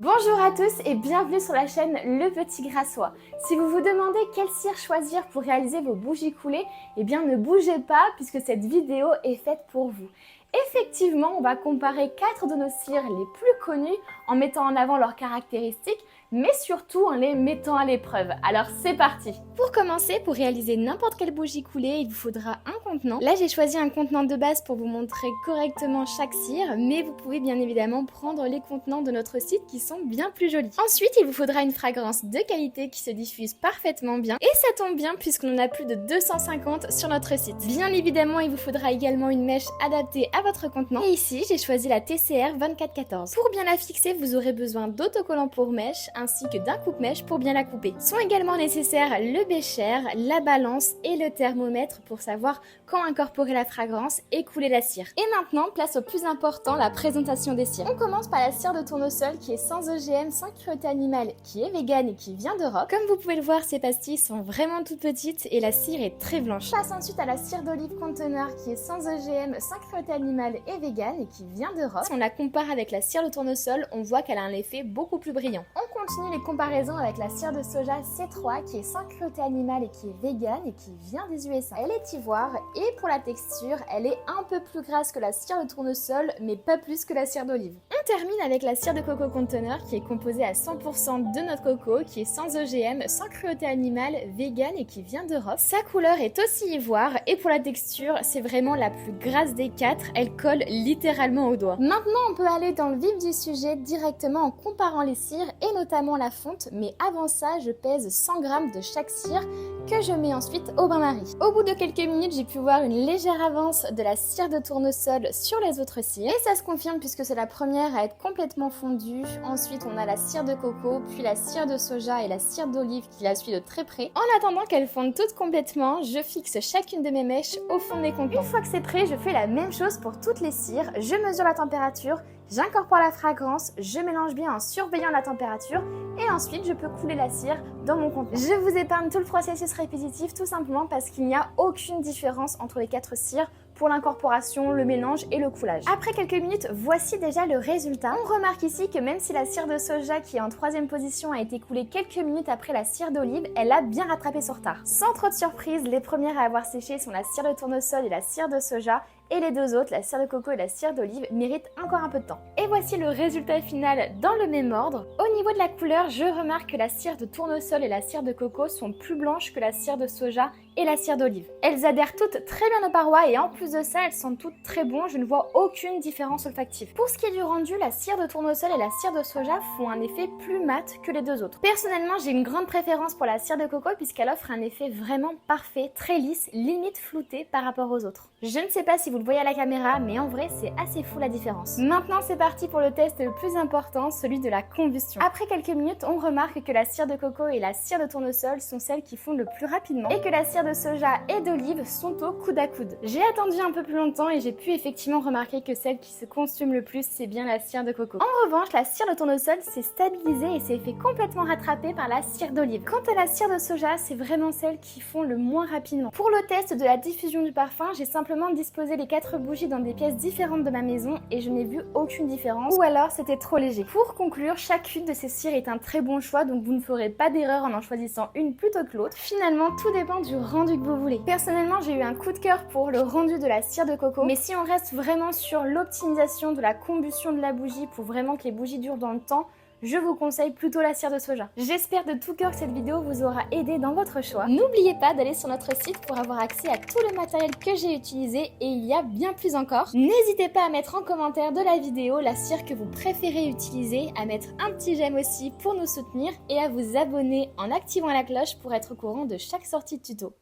Bonjour à tous et bienvenue sur la chaîne Le Petit Grassois. Si vous vous demandez quelle cire choisir pour réaliser vos bougies coulées, eh bien ne bougez pas puisque cette vidéo est faite pour vous. Effectivement, on va comparer 4 de nos cires les plus connues en mettant en avant leurs caractéristiques, mais surtout en les mettant à l'épreuve. Alors c'est parti! Pour commencer, pour réaliser n'importe quelle bougie coulée, il vous faudra un contenant. Là, j'ai choisi un contenant de base pour vous montrer correctement chaque cire, mais vous pouvez bien évidemment prendre les contenants de notre site qui sont bien plus jolis. Ensuite, il vous faudra une fragrance de qualité qui se diffuse parfaitement bien, et ça tombe bien puisqu'on en a plus de 250 sur notre site. Bien évidemment, il vous faudra également une mèche adaptée à votre contenant, et ici, j'ai choisi la TCR 2414. Pour bien la fixer, vous aurez besoin d'autocollants pour mèche, ainsi que d'un coupe-mèche pour bien la couper. Sont également nécessaires le bécher, la balance et le thermomètre pour savoir quand incorporer la fragrance et couler la cire. Et maintenant, place au plus important, la présentation des cires. On commence par la cire de tournesol qui est sans OGM, sans cruauté animale, qui est végane et qui vient d'Europe. Comme vous pouvez le voir, ces pastilles sont vraiment toutes petites et la cire est très blanche. On passe ensuite à la cire d'olive conteneur qui est sans OGM, sans cruauté animale et végane et qui vient d'Europe. Si on la compare avec la cire de tournesol, on voit qu'elle a un effet beaucoup plus brillant. On continue les comparaisons avec la cire de soja C3 qui est sans cruauté animale et qui est végane et qui vient des USA. Elle est ivoire et pour la texture, elle est un peu plus grasse que la cire de tournesol mais pas plus que la cire d'olive. On termine avec la cire de coco conteneur qui est composée à 100% de notre coco, qui est sans OGM, sans cruauté animale, végane et qui vient d'Europe. Sa couleur est aussi ivoire et pour la texture, c'est vraiment la plus grasse des 4, elle colle littéralement au doigt. Maintenant, on peut aller dans le vif du sujet directement en comparant les cires et notamment la fonte, mais avant ça, je pèse 100 g de chaque cire que je mets ensuite au bain-marie. Au bout de quelques minutes, j'ai pu voir une légère avance de la cire de tournesol sur les autres cires. Et ça se confirme puisque c'est la première à être complètement fondue. Ensuite, on a la cire de coco, puis la cire de soja et la cire d'olive qui la suit de très près. En attendant qu'elles fondent toutes complètement, je fixe chacune de mes mèches au fond des contenants. Une fois que c'est prêt, je fais la même chose pour toutes les cires. Je mesure la température, j'incorpore la fragrance, je mélange bien en surveillant la température et ensuite je peux couler la cire dans mon contenant. Je vous épargne tout le processus répétitif tout simplement parce qu'il n'y a aucune différence entre les 4 cires pour l'incorporation, le mélange et le coulage. Après quelques minutes, voici déjà le résultat. On remarque ici que même si la cire de soja qui est en 3e position a été coulée quelques minutes après la cire d'olive, elle a bien rattrapé son retard. Sans trop de surprise, les premières à avoir séché sont la cire de tournesol et la cire de soja, et les deux autres, la cire de coco et la cire d'olive, méritent encore un peu de temps. Et voici le résultat final dans le même ordre. Au niveau de la couleur, je remarque que la cire de tournesol et la cire de coco sont plus blanches que la cire de soja et la cire d'olive. Elles adhèrent toutes très bien aux parois et en plus de ça, elles sentent toutes très bon, je ne vois aucune différence olfactive. Pour ce qui est du rendu, la cire de tournesol et la cire de soja font un effet plus mat que les deux autres. Personnellement, j'ai une grande préférence pour la cire de coco puisqu'elle offre un effet vraiment parfait, très lisse, limite flouté par rapport aux autres. Je ne sais pas si vous le voyez à la caméra, mais en vrai, c'est assez fou la différence. Maintenant, c'est parti pour le test le plus important, celui de la combustion. Après quelques minutes, on remarque que la cire de coco et la cire de tournesol sont celles qui fondent le plus rapidement et que la cire de soja et d'olive sont au coude à coude. J'ai attendu un peu plus longtemps et j'ai pu effectivement remarquer que celle qui se consume le plus, c'est bien la cire de coco. En revanche, la cire de tournesol s'est stabilisée et s'est fait complètement rattraper par la cire d'olive. Quant à la cire de soja, c'est vraiment celle qui fond le moins rapidement. Pour le test de la diffusion du parfum, j'ai simplement disposé les 4 bougies dans des pièces différentes de ma maison et je n'ai vu aucune différence, ou alors c'était trop léger. Pour conclure, chacune de ces cires est un très bon choix, donc vous ne ferez pas d'erreur en choisissant une plutôt que l'autre. Finalement, tout dépend du rendu que vous voulez. Personnellement, j'ai eu un coup de cœur pour le rendu de la cire de coco, mais si on reste vraiment sur l'optimisation de la combustion de la bougie pour vraiment que les bougies durent dans le temps, je vous conseille plutôt la cire de soja. J'espère de tout cœur que cette vidéo vous aura aidé dans votre choix. N'oubliez pas d'aller sur notre site pour avoir accès à tout le matériel que j'ai utilisé et il y a bien plus encore. N'hésitez pas à mettre en commentaire de la vidéo la cire que vous préférez utiliser, à mettre un petit j'aime aussi pour nous soutenir et à vous abonner en activant la cloche pour être au courant de chaque sortie de tuto.